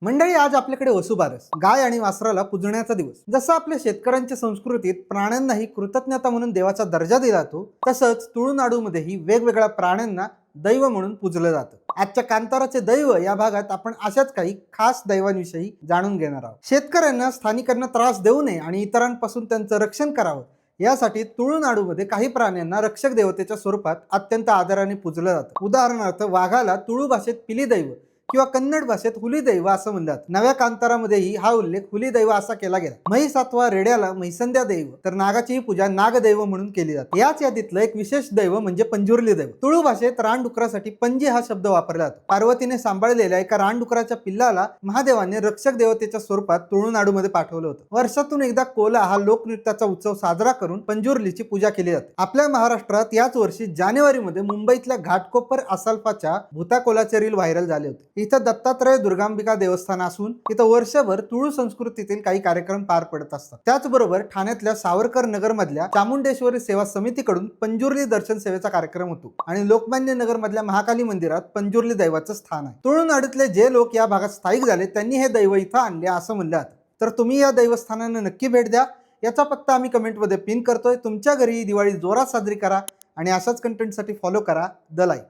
मंडळी, आज आपल्याकडे वसुबारस, गाय आणि वासराला पूजण्याचा दिवस. जसं आपल्या शेतकऱ्यांच्या संस्कृतीत प्राण्यांनाही कृतज्ञता म्हणून देवाचा दर्जा दिला जातो, तसंच तुळुनाडूमध्येही वेगवेगळ्या प्राण्यांना दैव म्हणून पूजलं जातं. आजच्या कांताराचे दैव या भागात आपण अशाच काही खास दैवांविषयी जाणून घेणार आहोत. शेतकऱ्यांना, स्थानिकांना त्रास देऊ नये आणि इतरांपासून त्यांचं रक्षण करावं यासाठी तुळुनाडूमध्ये काही प्राण्यांना रक्षक देवतेच्या स्वरूपात अत्यंत आदराने पूजलं जातं. उदाहरणार्थ, वाघाला तुळू भाषेत पिली दैव किंवा कन्नड भाषेत हुली दैव असं म्हणतात. नव्या कांतारामध्येही हा उल्लेख हुली दैव असा केला गेला. म्हैस अथवा रेड्याला म्हैसंद्या दैव, तर नागाचीही पूजा नागदैव म्हणून केली जाते. याच यादीतलं एक विशेष दैव म्हणजे पंजुर्ली दैव. तुळू भाषेत रानडुकरासाठी पंजी हा शब्द वापरला जातो. पार्वतीने सांभाळलेल्या एका रानडुकराच्या पिल्लाला महादेवाने रक्षक देवतेच्या स्वरूपात तुळुनाडूमध्ये पाठवलं होतं. वर्षातून एकदा कोला हा लोकनृत्याचा उत्सव साजरा करून पंजुर्लीची पूजा केली जाते. आपल्या महाराष्ट्रात याच वर्षी जानेवारीमध्ये मुंबईतल्या घाटकोपर आसाल्फाच्या भूताकोलाचे रील व्हायरल झाले होते. इथं दत्तात्रय दुर्गांबिका देवस्थान असून इथं वर्षभर तुळू संस्कृतीतील काही कार्यक्रम पार पडत असतात. त्याचबरोबर ठाण्यातल्या सावरकर नगर मधल्या चामुंडेश्वरी सेवा समितीकडून पंजुर्ली दर्शन सेवेचा कार्यक्रम होतो आणि लोकमान्य नगर मधल्या महाकाली मंदिरात पंजुर्ली दैवाचं स्थान आहे. तुळुनाडूतले जे लोक या भागात स्थायिक झाले त्यांनी हे दैव इथं आणले असं म्हणलं जातं. तर तुम्ही या दैवस्थानांना नक्की भेट द्या. याचा पत्ता आम्ही कमेंटमध्ये पिन करतोय. तुमच्या घरी दिवाळी जोरात साजरी करा आणि अशाच कंटेंटसाठी फॉलो करा द लाईव्ह.